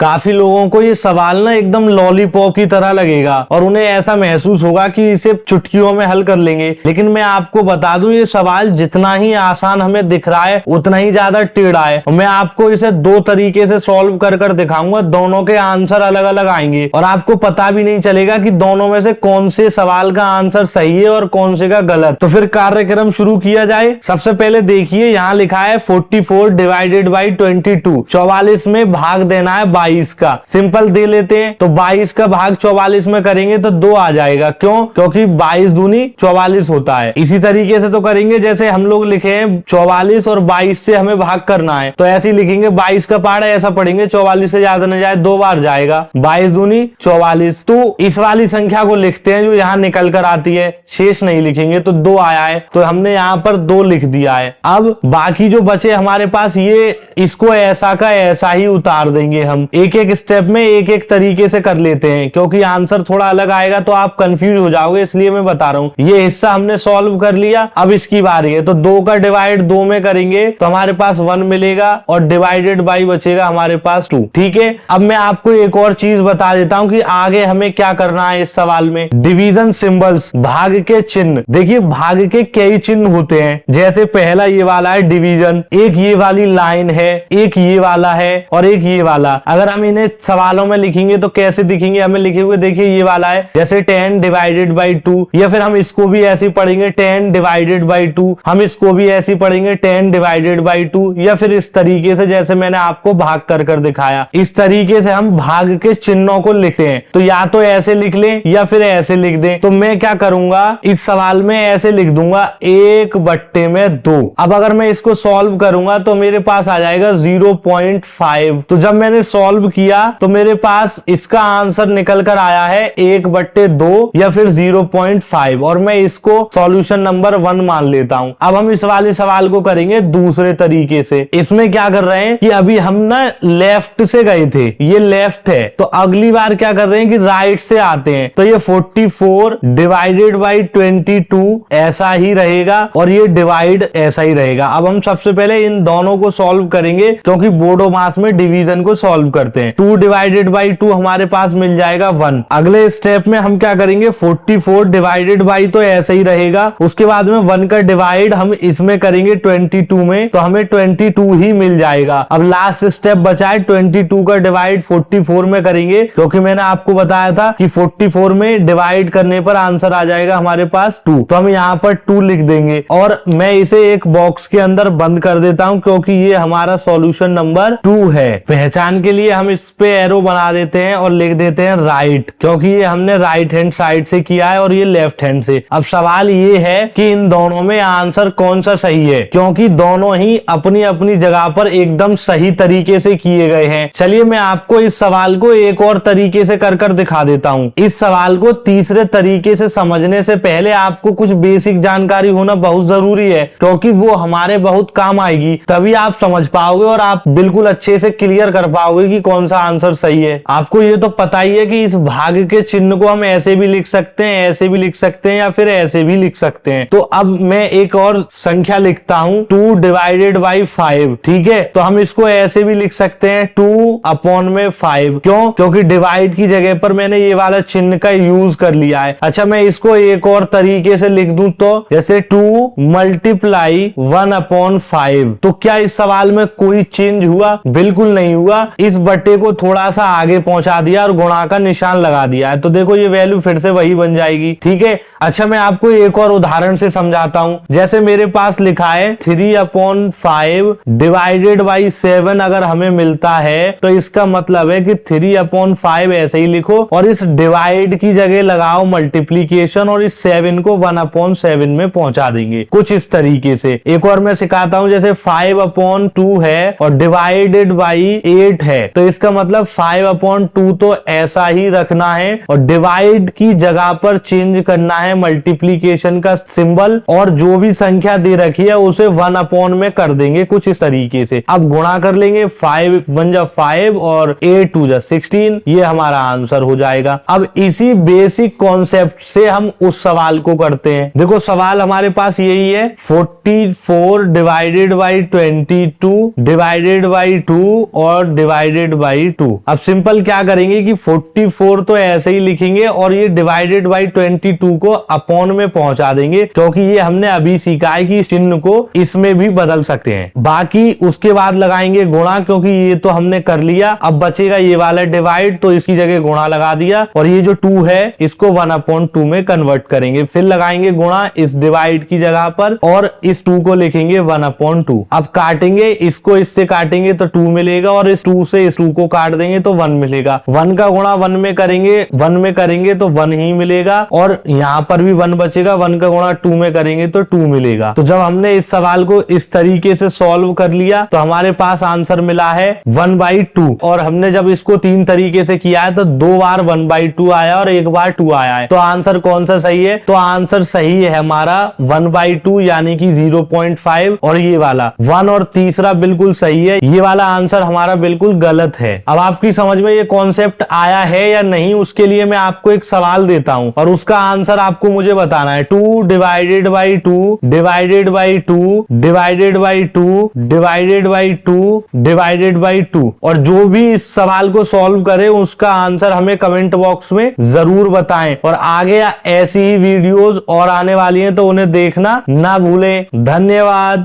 काफी लोगों को ये सवाल ना एकदम लॉलीपॉप की तरह लगेगा और उन्हें ऐसा महसूस होगा कि इसे चुटकियों में हल कर लेंगे, लेकिन मैं आपको बता दूं ये सवाल जितना ही आसान हमें दिख रहा है उतना ही ज्यादा टेढ़ा है। और मैं आपको इसे दो तरीके से सॉल्व कर कर दिखाऊंगा, दोनों के आंसर अलग अलग आएंगे और आपको पता भी नहीं चलेगा कि दोनों में से कौन से सवाल का आंसर सही है और कौन से का गलत। तो फिर कार्यक्रम शुरू किया जाए। सबसे पहले देखिए यहाँ लिखा है 44 डिवाइडेड बाई 22, 44 में भाग देना है 22 का। सिंपल दे लेते हैं, तो 22 का भाग 44 में करेंगे तो 2 आ जाएगा। क्यों? क्योंकि 22 दूनी 44 होता है। इसी तरीके से तो करेंगे जैसे हम लोग लिखे हैं 44 और 22 से हमें भाग करना है, तो ऐसे ही लिखेंगे 22 का पहाड़ ऐसा पढ़ेंगे 44 से ज्यादा न जाए, 2 बार जाएगा, 22 दूनी 44। तो इस वाली संख्या को लिखते हैं जो यहाँ निकल कर आती है, शेष नहीं लिखेंगे। तो 2 आया है तो हमने यहाँ पर 2 लिख दिया है। अब बाकी जो बचे हमारे पास ये इसको ऐसा का ऐसा ही उतार देंगे। हम एक एक स्टेप में एक एक तरीके से कर लेते हैं क्योंकि आंसर थोड़ा अलग आएगा तो आप कंफ्यूज हो जाओगे, इसलिए मैं बता रहा हूं। ये हिस्सा हमने सॉल्व कर लिया, अब इसकी बारी है। तो 2 का डिवाइड 2 में करेंगे तो हमारे पास 1 मिलेगा और डिवाइडेड बाई बचेगा हमारे पास 2। ठीक है, अब मैं आपको एक और चीज बता देता हूं कि आगे हमें क्या करना है इस सवाल में। डिवीजन सिंबल्स, भाग के चिन्ह। देखिए भाग के कई चिन्ह होते हैं, जैसे पहला ये वाला है डिवीजन, एक ये वाली लाइन है, एक ये वाला है और एक ये वाला। अगर हम इन्हें सवालों में लिखेंगे तो कैसे दिखेंगे? हमें लिखे हुए देखिए ये वाला है जैसे 10 डिवाइडेड बाई 2, या फिर हम इसको भी ऐसे पढ़ेंगे 10 डिवाइडेड बाई 2, हम इसको भी ऐसे पढ़ेंगे 10 डिवाइडेड बाई 2, या फिर इस तरीके से जैसे मैंने आपको भाग कर कर दिखाया। इस तरीके से हम भाग के चिन्हों को लिखते हैं। तो या तो ऐसे लिख लें या फिर ऐसे लिख दें। तो मैं क्या करूंगा इस सवाल में ऐसे लिख दूंगा 1/2। अब अगर मैं इसको सॉल्व करूंगा तो मेरे पास आ जाएगा 0.5। तो जब मैंने सॉल्व किया तो मेरे पास इसका आंसर निकल कर आया है 1/2 या फिर 0.5, और मैं इसको सॉल्यूशन नंबर 1 मान लेता हूं। अब हम इस वाले सवाल को करेंगे दूसरे तरीके से। इसमें क्या कर रहे हैं कि अभी हम ना लेफ्ट से गए थे, ये लेफ्ट है, तो अगली बार क्या कर रहे हैं कि राइट से आते हैं। तो ये 44 डिवाइडेड बाई 22 ऐसा ही रहेगा और ये डिवाइड ऐसा ही रहेगा। अब हम सबसे पहले इन दोनों को सॉल्व करेंगे क्योंकि बोर्डो मास में डिवीजन को सॉल्व करते हैं। 2 डिवाइडेड बाई 2 हमारे पास मिल जाएगा 1। अगले स्टेप में हम क्या करेंगे 44 डिवाइडेड बाई तो ऐसा ही रहेगा, उसके बाद में 1 का डिवाइड हम इसमें करेंगे 22 में, तो हमें 22 ही मिल जाएगा। अब लास्ट स्टेप बचा है 22 का डिवाइड 44 में करेंगे, क्योंकि मैंने आपको बताया था कि 44 में डिवाइड करने पर आंसर आ जाएगा हमारे पास 2। तो हम यहाँ पर 2 लिख देंगे और मैं इसे एक बॉक्स के अंदर बंद कर देता हूं क्योंकि ये हमारा सॉल्यूशन नंबर 2 है। पहचान के लिए हम इस पे एरो बना देते हैं और लिख देते हैं राइट, क्योंकि ये हमने राइट हैंड साइड से किया है और ये लेफ्ट हैंड से। अब सवाल ये है कि इन दोनों में आंसर कौन सा सही है, क्योंकि दोनों ही अपनी अपनी जगह पर एकदम सही तरीके से किए गए हैं। चलिए मैं आपको इस सवाल को एक और तरीके से कर कर दिखा देता हूं। इस सवाल को तीसरे तरीके से समझने से पहले आपको कुछ बेसिक जानकारी होना बहुत जरूरी है, क्योंकि वो हमारे बहुत काम आएगी। तभी आप समझ पाओगे और आप बिल्कुल अच्छे से क्लियर कर पाओगे कि कौन सा आंसर सही है। आपको ये तो पता ही है कि इस भाग के चिन्ह को हम ऐसे भी लिख सकते हैं, ऐसे भी लिख सकते हैं या फिर ऐसे भी लिख सकते हैं। तो अब मैं एक और संख्या लिखता हूं 2 डिवाइडेड बाई 5। ठीक है, तो हम इसको ऐसे भी लिख सकते हैं 2/5। क्यों? क्योंकि डिवाइड की जगह पर मैंने ये वाला चिन्ह का यूज कर लिया है। अच्छा मैं इसको एक और तरीके से लिख दूं तो जैसे 2 मल्टीप्लाई 1/5। तो क्या इस सवाल में कोई चेंज हुआ? बिल्कुल नहीं हुआ। इस बटे को थोड़ा सा आगे पहुंचा दिया और गुणा का निशान लगा दिया है, तो देखो ये वैल्यू फिर से वही बन जाएगी। ठीक है, अच्छा मैं आपको एक और उदाहरण से समझाता हूं। जैसे मेरे पास लिखा है 3/5 डिवाइडेड बाई 7 अगर हमें मिलता है तो इसका मतलब है कि 3/5 ऐसे ही लिखो और इस डिवाइड की जगह लगाओ मल्टीप्लीकेशन और इस 7 को 1/7 में पहुंचा देंगे, कुछ इस तरीके से। एक और मैं सिखाता हूं, जैसे 5/2 है और डिवाइडेड बाई 8 है, तो इसका मतलब 5/2 तो ऐसा ही रखना है और डिवाइड की जगह पर चेंज करना है मल्टीप्लीकेशन का सिंबल, और जो भी संख्या दे रखी है उसे 1/, में कर देंगे कुछ इस तरीके से। अब गुणा कर लेंगे 5 1 जा 5 और 8 2 जा 16, ये हमारा आंसर हो जाएगा। अब इसी बेसिक कॉन्सेप्ट से हम उस सवाल को करते हैं। देखो सवाल हमारे पास यही है 44 डिवाइडेड बाई 22 डिवाइडेड बाई 2 और डिवाइडेड डिवाइडेड बाई 2। अब सिंपल क्या करेंगे कि 44 तो ऐसे ही लिखेंगे और ये डिवाइडेड बाई 22 को अपॉन में पहुंचा देंगे, क्योंकि ये हमने अभी सीखा है कि चिन्ह को इसमें भी बदल सकते हैं। बाकी उसके बाद लगाएंगे गुणा, क्योंकि ये तो हमने कर लिया। अब बचेगा ये वाला डिवाइड, तो इसकी जगह गुणा लगा दिया और ये जो 2 है इसको 1/2 में कन्वर्ट करेंगे। फिर लगाएंगे गुणा इस डिवाइड की जगह पर और इस 2 को लिखेंगे 1/2। अब काटेंगे, इसको इससे काटेंगे तो 2 मिलेगा और इस 2 से इस 2 को काट देंगे तो 1 मिलेगा। 1 का गुणा 1 में करेंगे, 1 में करेंगे तो 1 ही मिलेगा और यहाँ पर भी 1 बचेगा। 1 का गुणा 2 में करेंगे तो 2 मिलेगा। तो जब हमने इस सवाल को इस तरीके से सॉल्व कर लिया तो हमारे पास आंसर मिला है 1/2। और हमने जब इसको 3 तरीके से किया है तो 2 बार 1/2 आया और 1 बार 2 आया है। तो आंसर कौन सा सही है? तो आंसर सही है हमारा 1/2 यानी कि 0.5 और ये वाला 1 और तीसरा बिल्कुल सही है। ये वाला आंसर हमारा बिल्कुल गलत है। अब आपकी समझ में ये कॉन्सेप्ट आया है या नहीं, उसके लिए मैं आपको एक सवाल देता हूं और उसका आंसर आपको मुझे बताना है। 2 divided by 2 divided by 2 divided by 2 divided by 2 divided by 2। और जो भी इस सवाल को सॉल्व करे उसका आंसर हमें कमेंट बॉक्स में जरूर बताएं। और आगे ऐसी ही वीडियोस और आने वाली हैं तो उन्हें देखना ना भूलें। धन्यवाद।